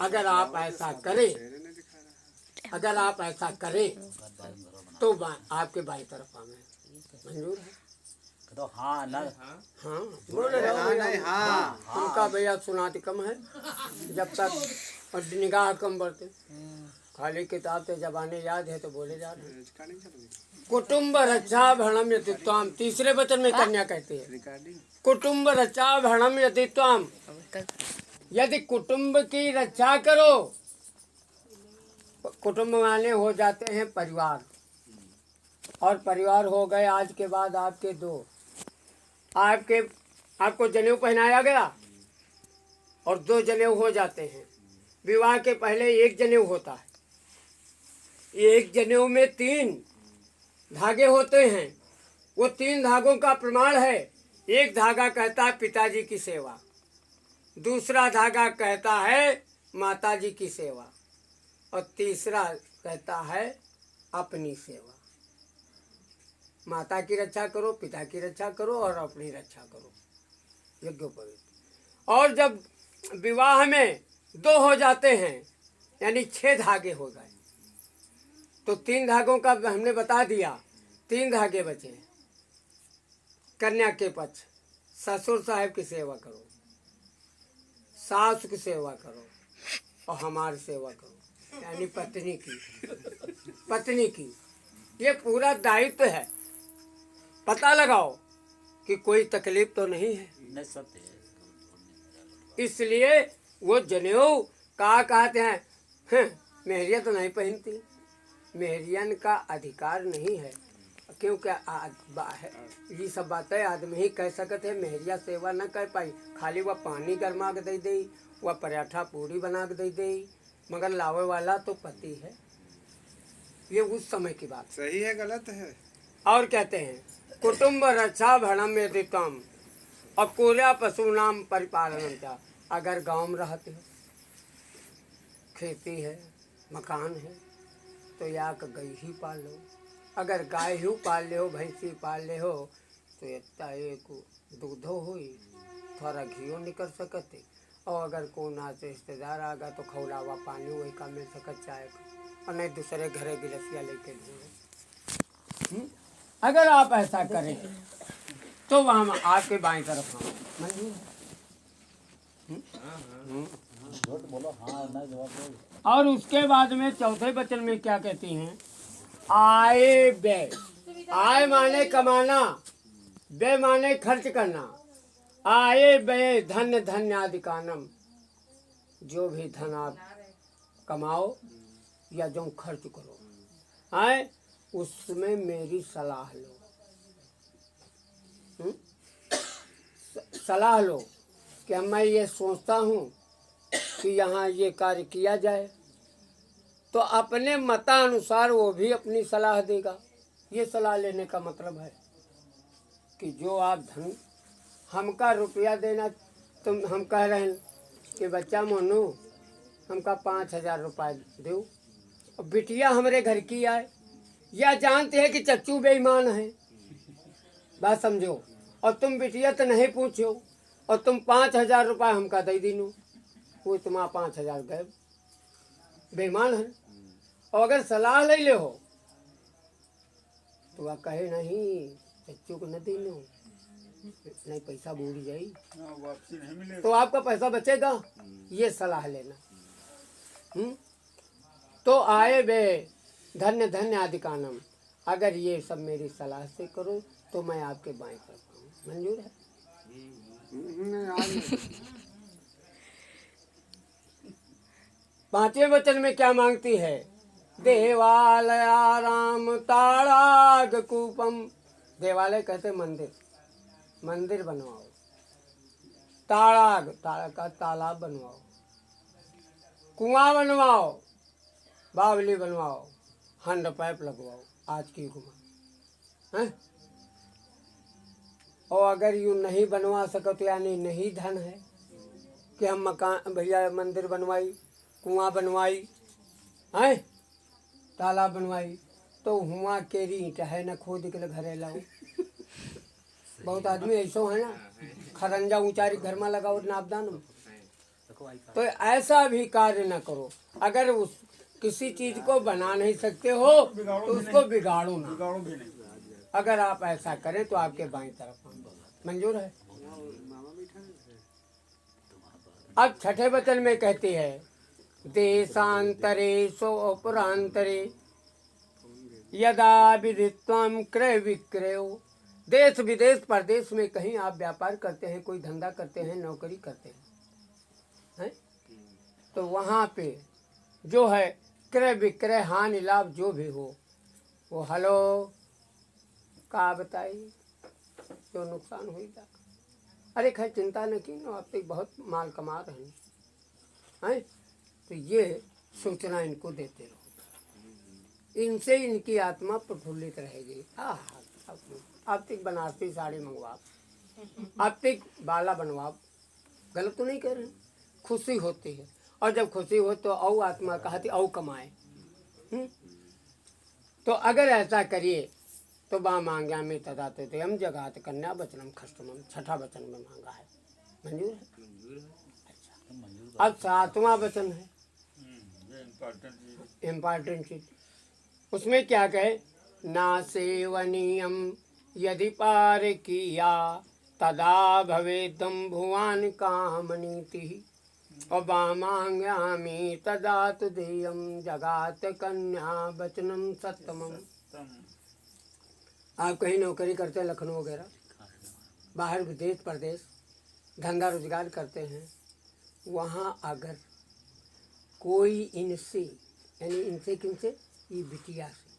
अगर आप ऐसा करें, अगर आप ऐसा करें तो आपके बाई तरफ आवे मंजूर है। तो हाँ ना हाँ बोल रहे हो भैया। हाँ उनका भैया सुनाती कम है जब तक और निगाह कम बढ़ते, खाली किताब से जबाने याद है तो बोले जा रहे हैं। कुटुम्ब रक्षा भरणम यतित्वाम, तीसरे वचन में कन्या कहती है कुटुम्ब रक्षा भरणम यतित्वाम, यदि कुटुम्ब की रक्षा करो, कुटुम्ब माने हो जाते हैं परिवार, और परिवार हो गए आज के बाद आपके दो, आपको जनेऊ पहनाया गया और दो जनेऊ हो जाते हैं। विवाह के पहले एक जनेऊ होता है, एक जनेऊ में 3 धागे होते हैं। वो 3 धागों का प्रमाण है, एक धागा कहता है पिताजी की सेवा, दूसरा धागा कहता है माताजी की सेवा, और तीसरा कहता है अपनी सेवा। माता की रक्षा करो, पिता की रक्षा करो और अपनी रक्षा करो, यज्ञोपवीत। और जब विवाह में 2 हो जाते हैं यानी 6 धागे हो गए, तो 3 धागों का हमने बता दिया, 3 धागे बचे। कन्या के पक्ष, ससुर साहब की सेवा करो, सास की सेवा करो और हमारी सेवा करो, यानी पत्नी की ये पूरा दायित्व है। पता लगाओ कि कोई तकलीफ तो नहीं है, इसलिए वो जनेऊ का कहते हैं मेहरिया तो नहीं पहनती, मेहरियन का अधिकार नहीं है, क्योंकि ये सब बातें आदमी ही कह सकते हैं। मेहरिया सेवा न कर पाई, खाली वह पानी गर्मा के दे दी, वह पराठा पूरी बना के दे दी, मगर लावे वाला तो पति है। ये उस समय की बात सही है गलत है। और कहते हैं कुटुम्ब रक्षा भरणम यतित्वम और कोरा पशु नाम परिपालनम क्या। अगर गांव में रहते हो, खेती है, मकान है, तो या गाय ही पाल लो। अगर गाय ही पाल ले हो, भैंसी पाल ले हो, तो इतना एक दूधो हुई, थोड़ा घियो निकल सकते, और अगर कोई नाच रिश्तेदार आ गया तो खौलावा पानी वही का मिल सकत चाय का, और नहीं दूसरे घरे गिलसिया लेके ढूंढो। अगर आप ऐसा करें तो वहाँ आपके बाएं तरफ हम मंजूर है। और उसके बाद में चौथे वचन में क्या कहती हैं, आय व्यय। आय माने कमाना, व्यय माने खर्च करना। आय व्यय धन्य धन्य आदि कानम, जो भी धन आप कमाओ या जो खर्च करो, आए उसमें मेरी सलाह लो। सलाह लो कि मैं ये सोचता हूँ कि यहाँ ये कार्य किया जाए, तो अपने मतानुसार वो भी अपनी सलाह देगा। ये सलाह लेने का मतलब है कि जो आप धन हमका रुपया देना, तुम हम कह रहे हैं कि बच्चा मोनू हमका 5,000 रुपये दो, और बिटिया हमारे घर की आए, या जानते हैं कि चच्चू बेईमान है, बात समझो, और तुम बिटिया तो नहीं पूछो, और तुम 5,000 रुपये हमका दे दीनू, वो तुम्हारा 5,000 गए, बेईमान है। और अगर सलाह ले ले हो तो वह कहे नहीं चच्चू को न दीनू, नहीं पैसा बूढ़ जाई, वापसी नहीं मिलेगा, तो आपका पैसा बचेगा। ये सलाह लेना। तो आए बे धन्य धन्य आदि कानम, अगर ये सब मेरी सलाह से करो तो मैं आपके बाएं तरफ हूँ, मंजूर है। पांचवें वचन में क्या मांगती है, देवालयाराम ताड़ाग कूपम। देवालय कहते मंदिर, मंदिर बनवाओ, ताड़ाग ताड़ाग का तालाब बनवाओ, कुआं बनवाओ, बावली बनवाओ, हैंड पाइप लगवाओ, आज की घुमा है। और अगर यूँ नहीं बनवा सको तो यानी नहीं धन है कि हम मकान भैया मंदिर बनवाई, कुआं बनवाई है, तालाब बनवाई, तो हुआ केरी ईंट है न खोद के घरे लाओ। बहुत आदमी ऐसा है ना, खरंजा ऊंचारी घर में लगाओ नापदान में, रखवाई का तो ऐसा भी कार्य न करो। अगर उस किसी चीज को बना नहीं सकते हो तो उसको बिगाड़ो ना। बिगाड़ो भी नहीं। अगर आप ऐसा करें तो आपके बाईं तरफ हम मंजूर है। अब छठे वचन में कहती है देशांतरे सोपरांतरे यदा विदित्वम क्रय विक्रयो। देश विदेश परदेश में कहीं आप व्यापार करते हैं, कोई धंधा करते हैं, नौकरी करते हैं, तो वहाँ पे जो है क्रय विक्रय हानि लाभ जो भी हो वो हलो का बताइए जो नुकसान हुई। अरे खैर चिंता न की ना, आप तो बहुत माल कमा रहे हैं, तो ये सूचना इनको देते रहो, इनसे इनकी आत्मा प्रफुल्लित रहेगी। आप तक बनारसी साड़ी मंगवाओ, आप तक बाला बनवाओ, गलत तो नहीं कह रहे, खुशी होती है। और जब खुशी हो तो औ आत्मा कहती औ कमाए। तो अगर ऐसा करिए तो बा मांग्या में तदाते थे हम जगात कन्या वचनम खष्टमम। छठा वचन में मांगा है, मंजूर है। अच्छा, अब सातवां वचन है, ये इम्पोर्टेंट चीज। उसमें क्या कहे, ना सेवनीयम यदि पार किया तदा भवेदम भुवन कामनीति। और मांग्यामी तदा तुदेयम जगात कन्या वचनम सत्तमम। आप कहीं नौकरी करते हैं, लखनऊ वगैरह, बाहर विदेश प्रदेश धंधा रोजगार करते हैं, वहाँ अगर कोई इनसे यानी इनसे किनसे, ये बिटिया से